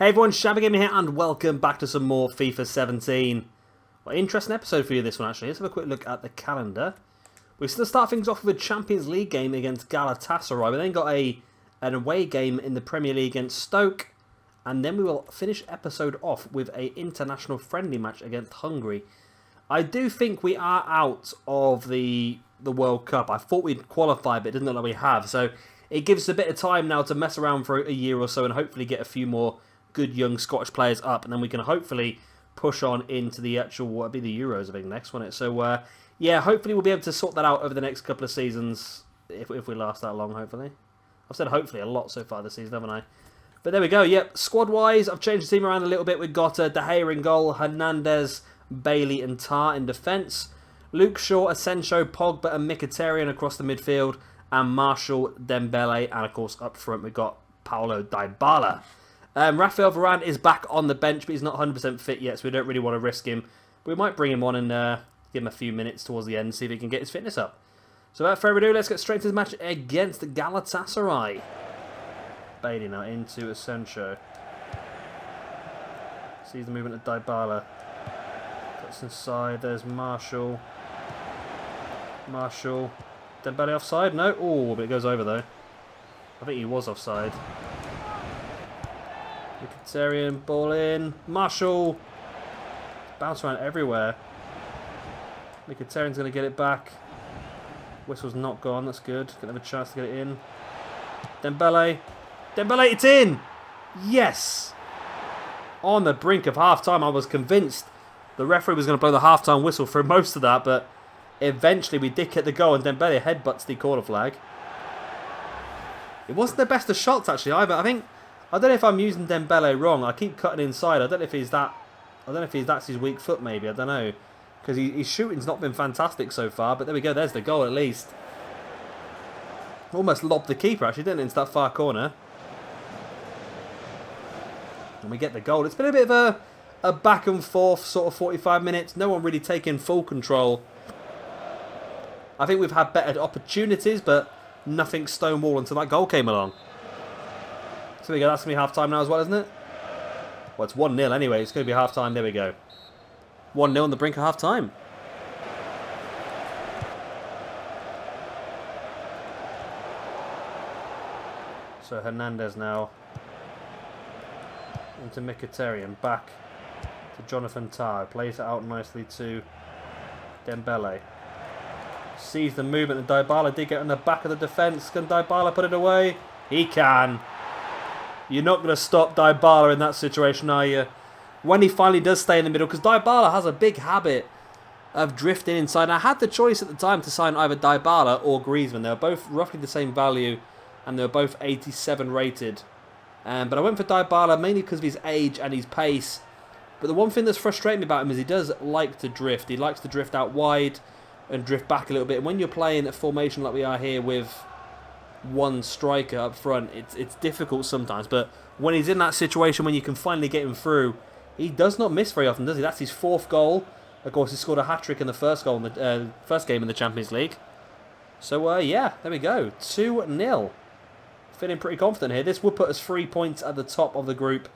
Hey everyone, Shabby Gamer here and welcome back to some more FIFA 17. Well, interesting episode for you this one actually. Let's have a quick look at the calendar. We still start things off with a Champions League game against Galatasaray. We then got an away game in the Premier League against Stoke. And then we will finish episode off with an international friendly match against Hungary. I do think we are out of the World Cup. I thought we'd qualify, but it doesn't look like we have. So it gives us a bit of time now to mess around for a year or so and hopefully get a few more good young Scottish players up, and then we can hopefully push on into the actual, what would be the Euros, I think, next, won't it? So, yeah, hopefully we'll be able to sort that out over the next couple of seasons, if we last that long, hopefully. I've said hopefully a lot so far this season, haven't I? But there we go, yep. Squad-wise, I've changed the team around a little bit. We've got De Gea in goal, Hernandez, Bailey and Tar in defence. Luke Shaw, Asensio, Pogba and Mkhitaryan across the midfield, and Marshall, Dembele, and of course up front we've got Paulo Dybala. Rafael Varane is back on the bench, but he's not 100% fit yet, so we don't really want to risk him. But we might bring him on and give him a few minutes towards the end, see if he can get his fitness up. So without further ado, let's get straight to the match against Galatasaray. Bailey now into Asensio. Sees the movement of Dybala. Cuts inside, there's Marshall. Marshall. Dembele offside? No? Oh, but it goes over though. I think he was offside. Mkhitaryan, ball in. Marshall. Bounce around everywhere. Mkhitaryan's going to get it back. Whistle's not gone, that's good. Gonna have a chance to get it in. Dembele. Dembele, it's in! Yes! On the brink of half-time, I was convinced the referee was going to blow the half-time whistle for most of that, but eventually we did get the goal and Dembele headbutts the corner flag. It wasn't the best of shots actually either. I don't know if I'm using Dembele wrong. I keep cutting inside. I don't know if that's his weak foot maybe. I don't know. Because his shooting's not been fantastic so far. But there we go. There's the goal at least. Almost lobbed the keeper actually, didn't it? Into that far corner. And we get the goal. It's been a bit of a back and forth sort of 45 minutes. No one really taking full control. I think we've had better opportunities, but nothing stonewall until that goal came along. So there we go, that's going to be half-time now as well, isn't it? Well, it's 1-0 anyway, it's going to be half-time, there we go. 1-0 on the brink of half-time. So Hernandez now. Into Mkhitaryan, back to Jonathan Tah. Plays it out nicely to Dembele. Sees the movement and Dybala did get on the back of the defence. Can Dybala put it away? He can. You're not going to stop Dybala in that situation, are you? When he finally does stay in the middle, because Dybala has a big habit of drifting inside. And I had the choice at the time to sign either Dybala or Griezmann. They were both roughly the same value, and they were both 87 rated. But I went for Dybala mainly because of his age and his pace. But the one thing that's frustrating me about him is he does like to drift. He likes to drift out wide and drift back a little bit. And when you're playing a formation like we are here with one striker up front, it's difficult sometimes, but when he's in that situation when you can finally get him through, he does not miss very often, does he? That's his 4th goal. Of course, he scored a hat-trick in the first goal in the first game in the Champions League. So yeah, there we go, 2-0. Feeling pretty confident here. This would put us 3 points at the top of the group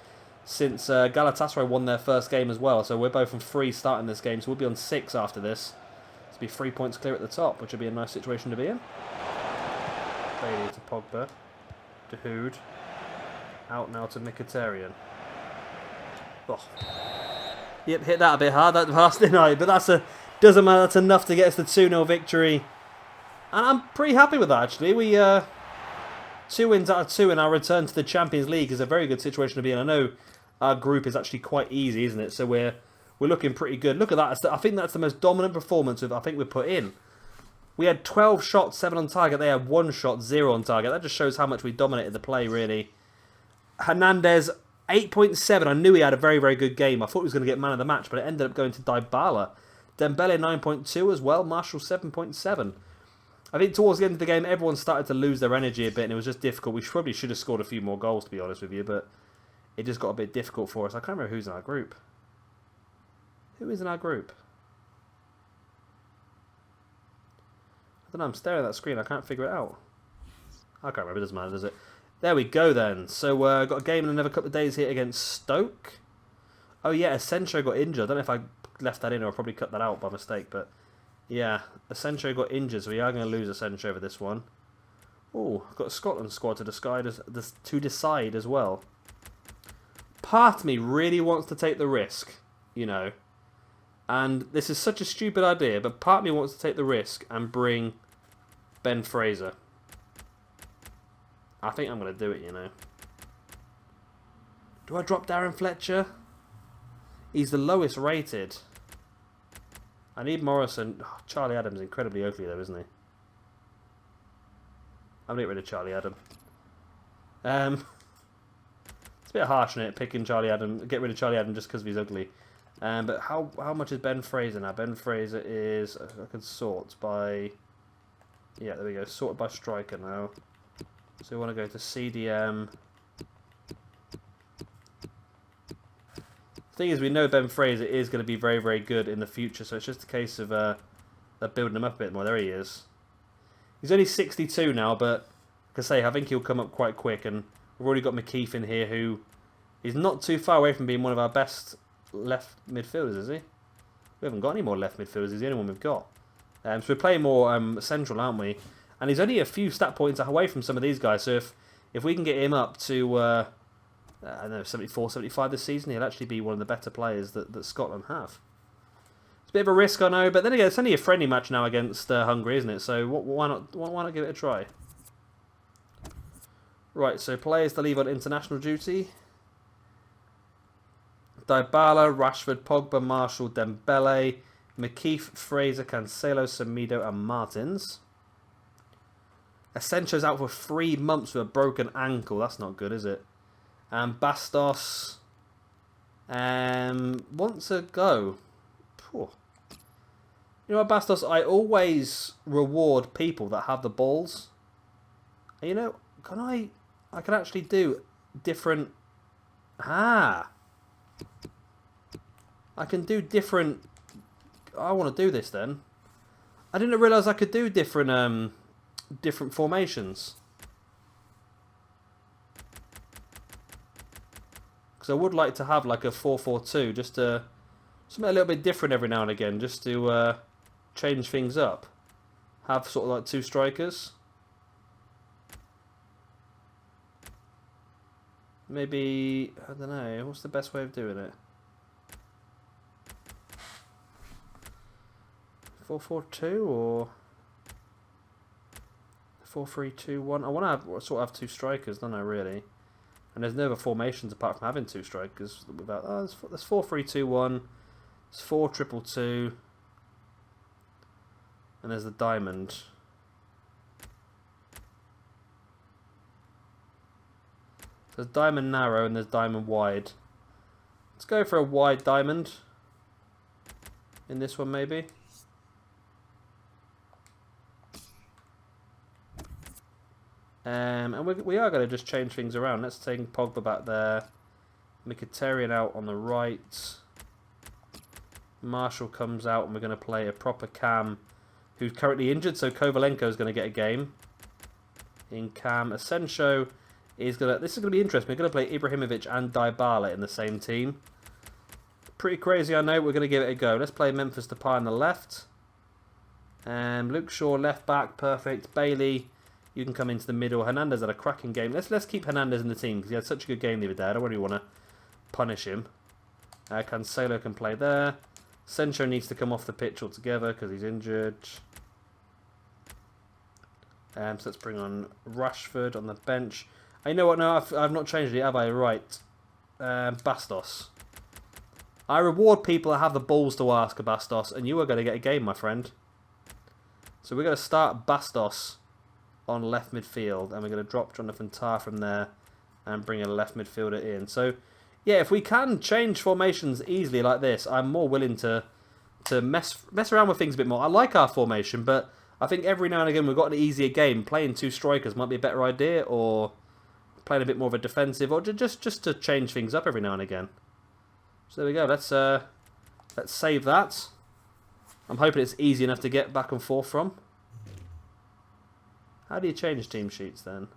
since Galatasaray won their first game as well. So we're both on 3 starting this game, so we'll be on 6 after this. To be 3 points clear at the top, which would be a nice situation to be in. Bailey to Pogba, to Hood, out now to Mkhitaryan. Oh. Yep, hit that a bit hard, that pass, didn't I? But doesn't matter, that's enough to get us the 2-0 victory. And I'm pretty happy with that actually. We 2 wins out of 2 in our return to the Champions League is a very good situation to be in. I know our group is actually quite easy, isn't it? So we're looking pretty good. Look at that. I think that's the most dominant performance I think we've put in. We had 12 shots, 7 on target. They had 1 shot, 0 on target. That just shows how much we dominated the play, really. Hernandez, 8.7. I knew he had a very, very good game. I thought he was going to get man of the match, but it ended up going to Dybala. Dembele, 9.2 as well. Marshall, 7.7. I think towards the end of the game, everyone started to lose their energy a bit, and it was just difficult. We probably should have scored a few more goals, to be honest with you, but it just got a bit difficult for us. I can't remember who's in our group. Who is in our group? I don't know, I'm staring at that screen. I can't figure it out. I can't remember. It doesn't matter, does it? There we go then. So got a game in another couple of days here against Stoke. Oh yeah, Asensio got injured. I don't know if I left that in or I probably cut that out by mistake, but yeah, Asensio got injured, so we are going to lose Asensio over this one. Oh, I've got a Scotland squad to decide as well. Part of me really wants to take the risk, you know, and this is such a stupid idea, but part of me wants to take the risk and bring Ben Fraser. I think I'm going to do it, you know. Do I drop Darren Fletcher? He's the lowest rated. I need Morrison. Oh, Charlie Adam's incredibly ugly though, isn't he? I'm going to get rid of Charlie Adam. It's a bit harsh, isn't it, picking Charlie Adam, get rid of Charlie Adam just because he's ugly. But how much is Ben Fraser now? Ben Fraser is, I can sort by, yeah, there we go, sorted by striker now. So we want to go to CDM. The thing is, we know Ben Fraser is going to be very, very good in the future, so it's just a case of building him up a bit more. There he is. He's only 62 now, but like I say, I think he'll come up quite quick, and we've already got McKeith in here, who is not too far away from being one of our best left midfielders, is he? We haven't got any more left midfielders. He's the only one we've got. So we're playing more central, aren't we? And he's only a few stat points away from some of these guys, so if we can get him up to, I don't know, 74, 75 this season, he'll actually be one of the better players that Scotland have. It's a bit of a risk, I know, but then again, it's only a friendly match now against Hungary, isn't it? So why not give it a try? Right, so players to leave on international duty. Dybala, Rashford, Pogba, Marshall, Dembele, McKeith, Fraser, Cancelo, Semedo and Martins. Asensio's out for 3 months with a broken ankle. That's not good, is it? And Bastos wants to go. Phew. You know what, Bastos? I always reward people that have the balls. And you know, I can actually do different... I can do different... I want to do this then. I didn't realise I could do different formations. Because I would like to have like a 4-4-2, just to something a little bit different every now and again, just to change things up. Have sort of like 2 strikers. Maybe, I don't know, what's the best way of doing it? 4-4-2 or 4-3-2-1. I want to sort of have 2 strikers, don't I, really? And there's no other formations apart from having 2 strikers. Without, there's 4-3-2-1. There's 4-2-2-2. And there's the diamond. There's diamond narrow and there's diamond wide. Let's go for a wide diamond. In this one, maybe. And we are going to just change things around. Let's take Pogba back there. Mkhitaryan out on the right. Marshall comes out and we're going to play a proper cam who's currently injured. So Kovalenko is going to get a game. In cam. Asensio is going to... This is going to be interesting. We're going to play Ibrahimovic and Dybala in the same team. Pretty crazy, I know. We're going to give it a go. Let's play Memphis Depay on the left. Luke Shaw left back. Perfect. Bailey... You can come into the middle. Hernandez had a cracking game. Let's keep Hernandez in the team because he had such a good game the other day. I don't really want to punish him. Cancelo can play there. Sencho needs to come off the pitch altogether because he's injured. So let's bring on Rashford on the bench. You know what? No, I've not changed it, have I? Right. Bastos. I reward people that have the balls to ask a Bastos, and you are going to get a game, my friend. So we're going to start Bastos on left midfield, and we're going to drop Jonathan Tah from there and bring a left midfielder in. So, yeah, if we can change formations easily like this, I'm more willing to mess around with things a bit more. I like our formation, but I think every now and again we've got an easier game. Playing 2 strikers might be a better idea, or playing a bit more of a defensive, or just to change things up every now and again. So there we go. Let's save that. I'm hoping it's easy enough to get back and forth from. How do you change team sheets then?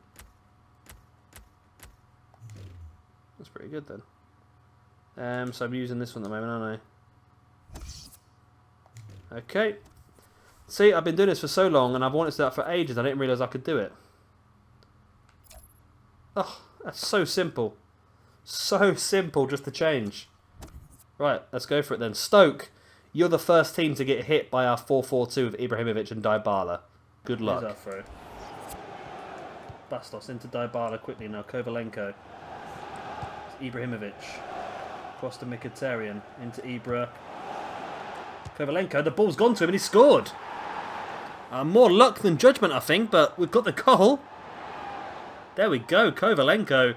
That's pretty good then. So I'm using this one at the moment, aren't I? Okay. See, I've been doing this for so long, and I've wanted to do that for ages. I didn't realise I could do it. Oh, that's so simple. So simple just to change. Right, let's go for it then. Stoke, you're the first team to get hit by our 4-4-2 with Ibrahimovic and Dybala. Good luck. Here's our throw. Bastos into Dybala quickly now. Kovalenko. It's Ibrahimovic. Across to Mkhitaryan. Into Ibra. Kovalenko, the ball's gone to him and he scored. More luck than judgment, I think, but we've got the goal. There we go, Kovalenko.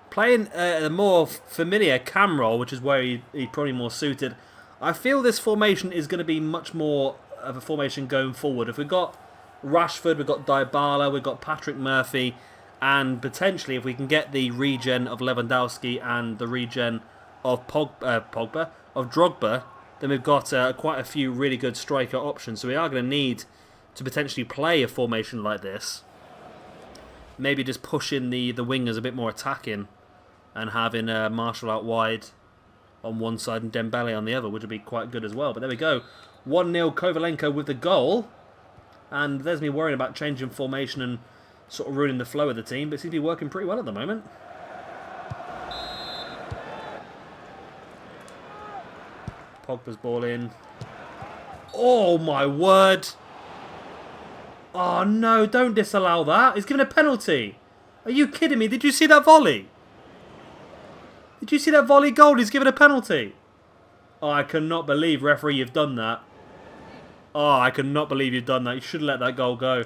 Playing a more familiar cam role, which is where he's probably more suited. I feel this formation is going to be much more of a formation going forward. If we've got Rashford, we've got Dybala, we've got Patrick Murphy, and potentially if we can get the regen of Lewandowski and the regen of Drogba, then we've got quite a few really good striker options. So we are going to need to potentially play a formation like this. Maybe just push in the wingers a bit more attacking and having Marshall out wide on one side and Dembele on the other, which would be quite good as well. But there we go. 1-0 Kovalenko with the goal. And there's me worrying about changing formation and sort of ruining the flow of the team. But it seems to be working pretty well at the moment. Pogba's ball in. Oh my word. Oh no, don't disallow that. He's given a penalty. Are you kidding me? Did you see that volley? Did you see that volley goal? He's given a penalty. Oh, I cannot believe, referee, you've done that. Oh, I cannot believe you've done that. You should have let that goal go.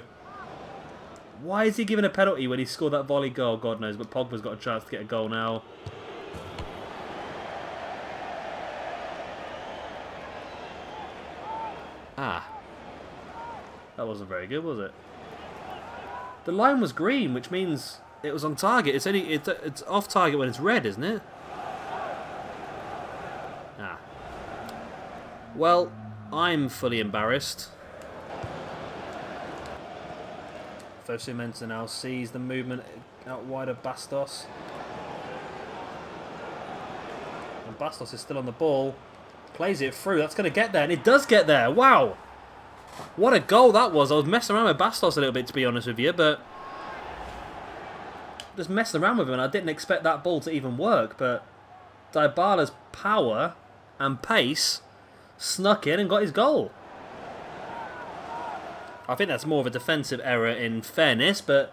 Why is he giving a penalty when he scored that volley goal? God knows, but Pogba's got a chance to get a goal now. Ah. That wasn't very good, was it? The line was green, which means it was on target. It's off target when it's red, isn't it? Ah. Well, I'm fully embarrassed. Fosu Mensah now sees the movement out wide of Bastos. And Bastos is still on the ball. Plays it through. That's going to get there, and it does get there. Wow. What a goal that was. I was messing around with Bastos a little bit, to be honest with you, but just messing around with him, and I didn't expect that ball to even work, but Dybala's power and pace snuck in and got his goal. I think that's more of a defensive error in fairness, but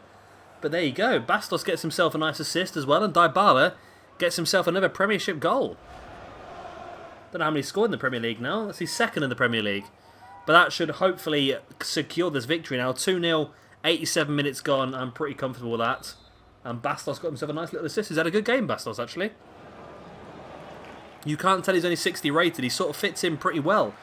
there you go. Bastos gets himself a nice assist as well, and Dybala gets himself another Premiership goal. Don't know how many he scored in the Premier League now. That's his second in the Premier League. But that should hopefully secure this victory now. 2-0, 87 minutes gone. I'm pretty comfortable with that. And Bastos got himself a nice little assist. He's had a good game, Bastos, actually. You can't tell he's only 60 rated. He sort of fits in pretty well.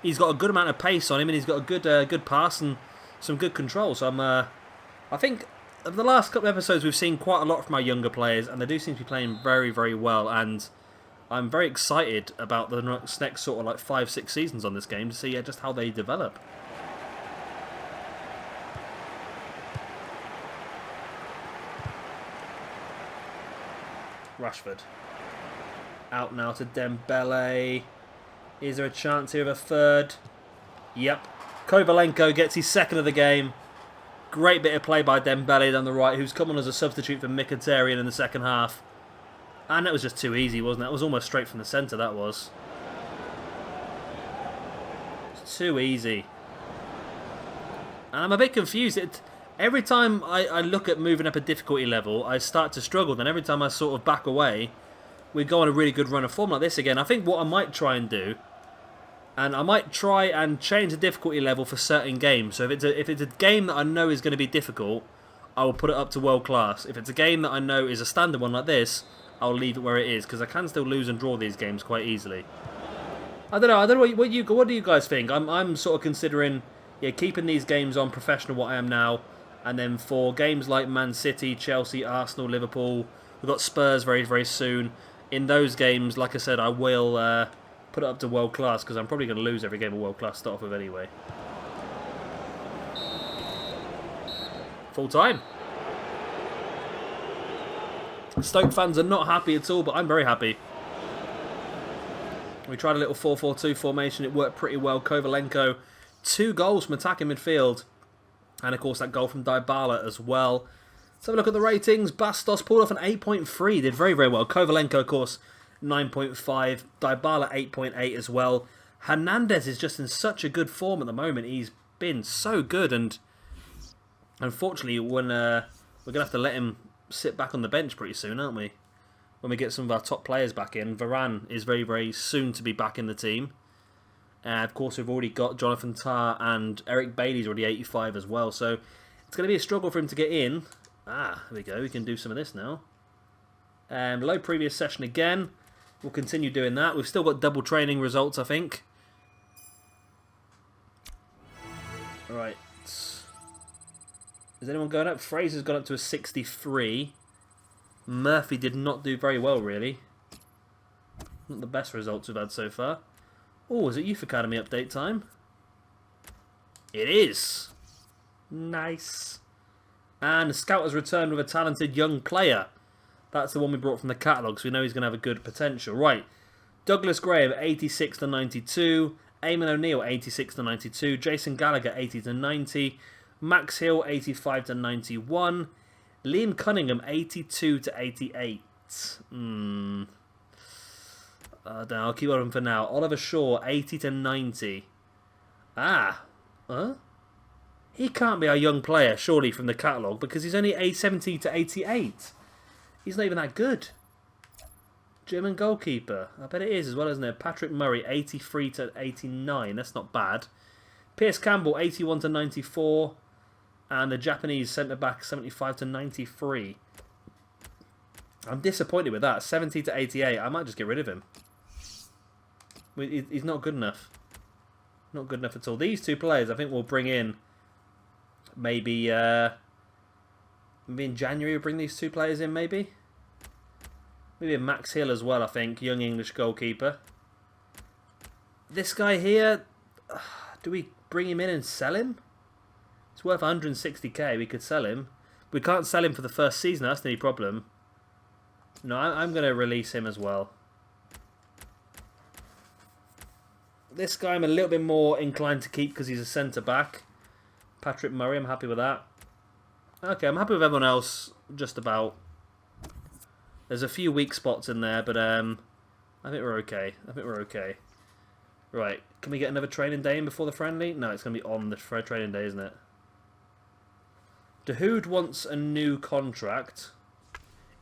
He's got a good amount of pace on him, and he's got a good pass and some good control. So I think over the last couple of episodes, we've seen quite a lot from our younger players, and they do seem to be playing very, very well. And I'm very excited about the next sort of like 5-6 seasons on this game to see just how they develop. Rashford. Out now to Dembele. Is there a chance here of a third? Yep. Kovalenko gets his second of the game. Great bit of play by Dembele down the right, who's come on as a substitute for Mkhitaryan in the second half. And it was just too easy, wasn't it? It was almost straight from the centre, that was. It's too easy. And I'm a bit confused. Every time I look at moving up a difficulty level, I start to struggle. Then every time I sort of back away, we go on a really good run of form like this again. I think what I might try and do, and I might try and change the difficulty level for certain games. So if it's a game that I know is going to be difficult, I will put it up to world class. If it's a game that I know is a standard one like this, I'll leave it where it is, because I can still lose and draw these games quite easily. I don't know what do you guys think? I'm sort of considering keeping these games on professional what I am now, and then for games like Man City, Chelsea, Arsenal, Liverpool, we've got Spurs very, very soon. In those games, like I said, I will put it up to world class, because I'm probably going to lose every game of world class to start off with anyway. Full time. Stoke fans are not happy at all, but I'm very happy. We tried a little 4-4-2 formation. It worked pretty well. Kovalenko, 2 goals from attacking midfield. And, of course, that goal from Dybala as well. Let's have a look at the ratings. Bastos pulled off an 8.3. Did very, very well. Kovalenko, of course, 9.5. Dybala, 8.8 as well. Hernandez is just in such a good form at the moment. He's been so good. And unfortunately, when we're going to have to let him sit back on the bench pretty soon, aren't we? When we get some of our top players back in. Varane is very, very soon to be back in the team. Of course, we've already got Jonathan Tah, and Eric Bailey's already 85 as well. So it's going to be a struggle for him to get in. Ah, there we go. We can do some of this now. Low previous session again. We'll continue doing that. We've still got double training results, I think. Right. Is anyone going up? Fraser's gone up to a 63. Murphy did not do very well, really. Not the best results we've had so far. Oh, is it Youth Academy update time? It is. Nice. And the scout has returned with a talented young player. That's the one we brought from the catalogue, so we know he's going to have a good potential. Right. Douglas Graham, 86 to 92. Eamon O'Neill, 86 to 92. Jason Gallagher, 80 to 90. Max Hill, 85 to 91. Liam Cunningham, 82 to 88. I'll keep on for now. Oliver Shaw, 80 to 90. Ah. Huh? He can't be our young player, surely, from the catalogue, because he's only a 70 to 88. He's not even that good. German goalkeeper. I bet it is as well, isn't it? Patrick Murray, 83 to 89. That's not bad. Pierce Campbell, 81 to 94. And the Japanese centre-back, 75 to 93. I'm disappointed with that. 70 to 88. I might just get rid of him. He's not good enough. Not good enough at all. These 2 players, I think we'll bring in maybe in January. We'll bring these 2 players in, maybe. Maybe Max Hill as well, I think. Young English goalkeeper. This guy here, do we bring him in and sell him? It's worth 160k. We could sell him. We can't sell him for the first season. That's the only problem. No, I'm going to release him as well. This guy I'm a little bit more inclined to keep because he's a centre-back. Patrick Murray, I'm happy with that. Okay, I'm happy with everyone else, just about. There's a few weak spots in there, but I think we're okay. I think we're okay. Right, can we get another training day in before the friendly? No, it's going to be on the training day, isn't it? Dahoud wants a new contract.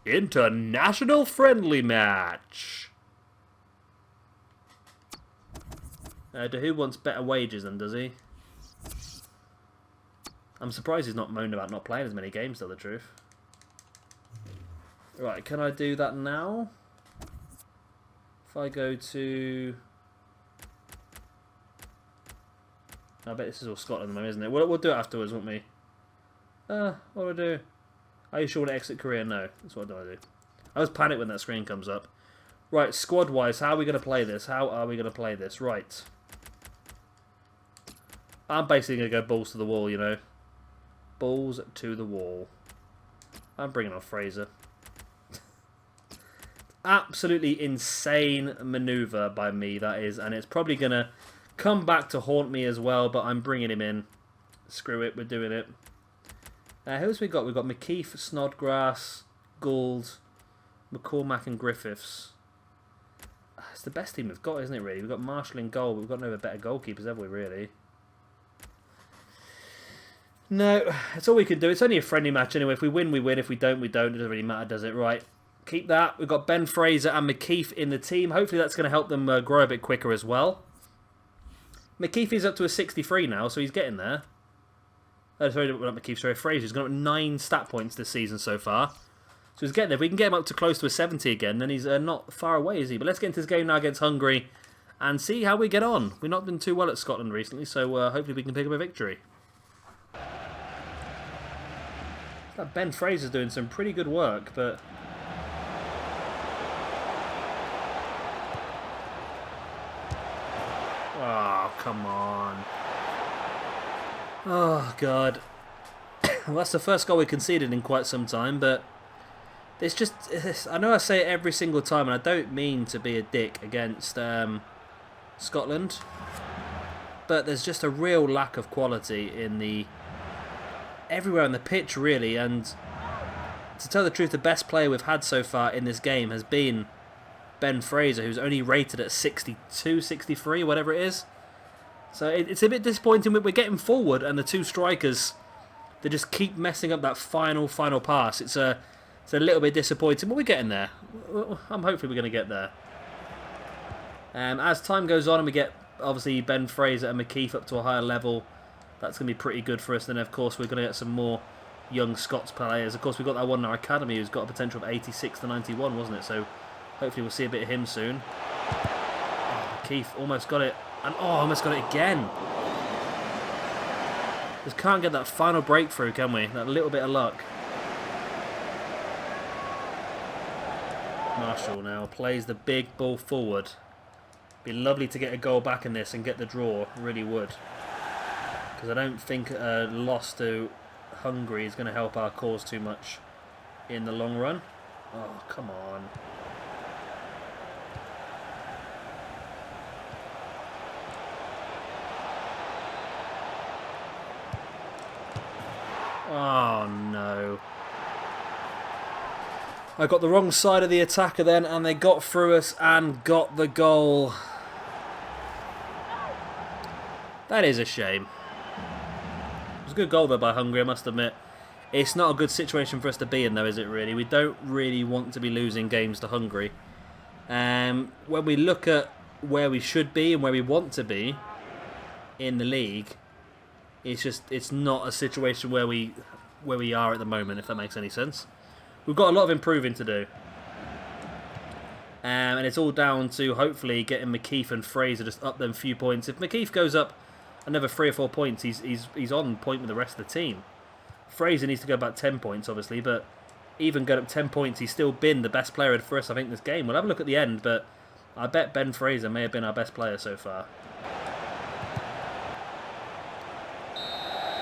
International friendly match. Dahoud wants better wages then, does he? I'm surprised he's not moaned about not playing as many games, to tell the truth. Right, can I do that now? If I go to... I bet this is all Scotland though, isn't it? We'll do it afterwards, won't we? What do I do? Are you sure to exit Korea? No. That's what do I do. I was panicked when that screen comes up. Right, squad-wise, how are we going to play this? How are we going to play this? Right. I'm basically going to go balls to the wall, you know. Balls to the wall. I'm bringing on Fraser. Absolutely insane manoeuvre by me, that is. And it's probably going to come back to haunt me as well, but I'm bringing him in. Screw it, we're doing it. Who's we got? We've got McKeith, Snodgrass, Gould, McCormack and Griffiths. It's the best team we've got, isn't it, really? We've got Marshall in goal, but we've got no better goalkeepers, have we, really? No, it's all we can do. It's only a friendly match anyway. If we win, we win. If we don't, we don't. It doesn't really matter, does it? Right. Keep that. We've got Ben Fraser and McKeith in the team. Hopefully that's going to help them grow a bit quicker as well. McKeith is up to a 63 now, so he's getting there. Sorry, not McKeith, sorry, Fraser. He's got 9 stat points this season so far. So he's getting there. If we can get him up to close to a 70 again, then he's not far away, is he? But let's get into this game now against Hungary and see how we get on. We've not done too well at Scotland recently, so hopefully we can pick up a victory. That Ben Fraser's doing some pretty good work, but... Oh, come on. Oh, God. Well, that's the first goal we conceded in quite some time, but It's just, I know I say it every single time, and I don't mean to be a dick against Scotland, but there's just a real lack of quality in everywhere on the pitch, really. And to tell the truth, the best player we've had so far in this game has been Ben Fraser, who's only rated at 62, 63, whatever it is. So it's a bit disappointing. We're getting forward, and the two strikers, they just keep messing up that final pass. It's a little bit disappointing, but we're getting there. I'm hopefully we're going to get there. As time goes on and we get, obviously, Ben Fraser and McKeith up to a higher level, that's going to be pretty good for us. Then, of course, we're going to get some more young Scots players. Of course, we've got that one in our academy who's got a potential of 86 to 91, wasn't it? So, hopefully we'll see a bit of him soon. Oh, McKeith almost got it. And, almost got it again. Just can't get that final breakthrough, can we? That little bit of luck. Marshall now plays the big ball forward. Be lovely to get a goal back in this and get the draw. Really would. Because I don't think a loss to Hungary is going to help our cause too much in the long run. Oh, come on. Oh, no. I got the wrong side of the attacker then, and they got through us and got the goal. That is a shame. It was a good goal, though, by Hungary, I must admit. It's not a good situation for us to be in, though, is it, really? We don't really want to be losing games to Hungary. When we look at where we should be and where we want to be in the league, it's not a situation where we are at the moment, if that makes any sense. We've got a lot of improving to do. And it's all down to, hopefully, getting McKeith and Fraser just up them few points. If McKeith goes up another 3 or 4 points, he's on point with the rest of the team. Fraser needs to go about 10 points, obviously, but even going up 10 points, he's still been the best player for us, I think, this game. We'll have a look at the end, but I bet Ben Fraser may have been our best player so far.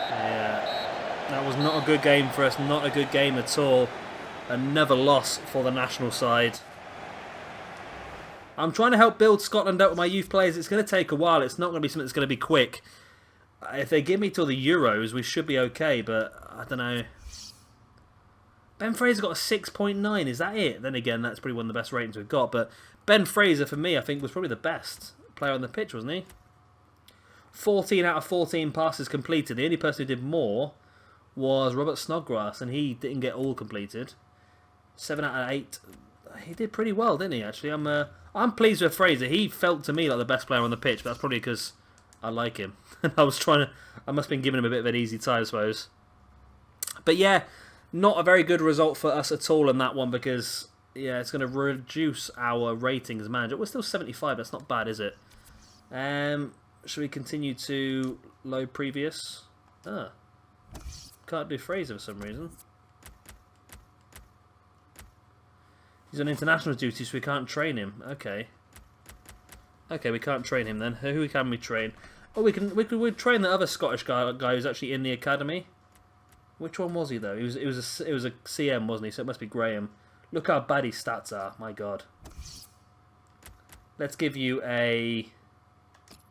Yeah, that was not a good game for us, not a good game at all. Another loss for the national side. I'm trying to help build Scotland up with my youth players. It's going to take a while. It's not going to be something that's going to be quick. If they give me till the Euros, we should be okay, but I don't know. Ben Fraser got a 6.9. Is that it? Then again, that's probably one of the best ratings we've got. But Ben Fraser, for me, I think was probably the best player on the pitch, wasn't he? 14 out of 14 passes completed. The only person who did more was Robert Snodgrass, and he didn't get all completed. 7 out of 8. He did pretty well, didn't he, actually? I'm pleased with Fraser. He felt to me like the best player on the pitch, but that's probably because I like him. I must have been giving him a bit of an easy time, I suppose. But yeah, not a very good result for us at all in that one because, yeah, it's going to reduce our rating as manager. We're still 75. That's not bad, is it? Should we continue to load previous? Can't do Fraser for some reason. He's on international duty, so we can't train him. Okay. Okay, we can't train him then. Who can we train? Oh, we could train the other Scottish guy who's actually in the academy. Which one was he though? It was a CM, wasn't he? So it must be Graham. Look how bad his stats are. My God. Let's give you a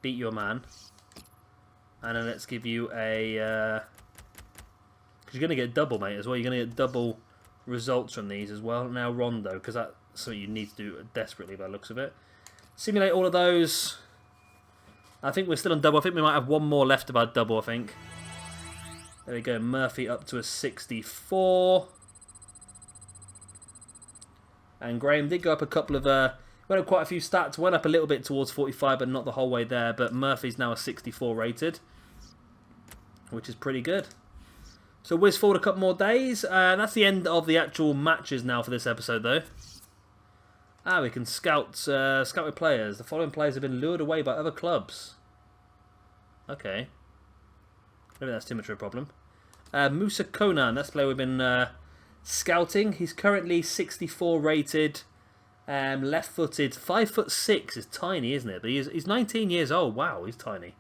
beat your man, and then let's give you a because you're gonna get double, mate, as well. You're gonna get double results from these as well. Now Rondo, because that's something you need to do desperately by the looks of it. Simulate all of those. I think we're still on double. I think we might have one more left of our double, I think. There we go. Murphy up to a 64. And Graham did go up a couple of... went up quite a few stats. Went up a little bit towards 45, but not the whole way there. But Murphy's now a 64 rated, which is pretty good. So whiz forward a couple more days. That's the end of the actual matches now for this episode, though. We can scout with players. The following players have been lured away by other clubs. Okay. Maybe that's too much of a problem. Musa Konan, that's the player we've been scouting. He's currently 64 rated. Left-footed. 5'6" is tiny, isn't it? But he's 19 years old. Wow, he's tiny.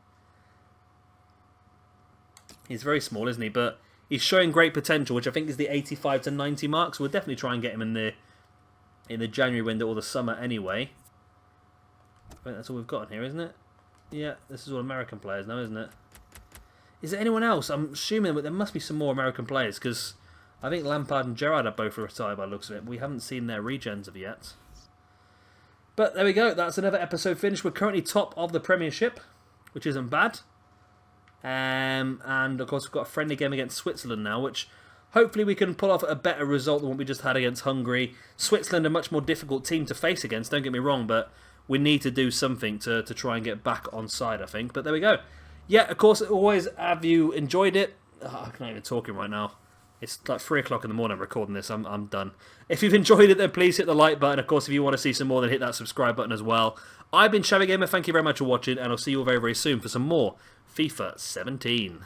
He's very small, isn't he? But He's showing great potential, which I think is the 85 to 90 mark. So we'll definitely try and get him in the January window or the summer anyway. I think that's all we've got in here, isn't it? Yeah, this is all American players now, isn't it? Is there anyone else? I'm assuming that there must be some more American players because I think Lampard and Gerrard are both retired by the looks of it. We haven't seen their regens of yet. But there we go. That's another episode finished. We're currently top of the Premiership, which isn't bad. And of course we've got a friendly game against Switzerland now, which hopefully we can pull off a better result than what we just had against Hungary. Switzerland, a much more difficult team to face against, don't get me wrong, but we need to do something to try and get back on side, I think. But there we go. Yeah, of course, always have you enjoyed it. Oh, I'm not even talking right now. It's like 3 o'clock in the morning recording this. I'm done. If you've enjoyed it, then please hit the like button. Of course, if you want to see some more, then hit that subscribe button as well. I've been Shabby Gamer. Thank you very much for watching, and I'll see you all very, very soon for some more FIFA 17.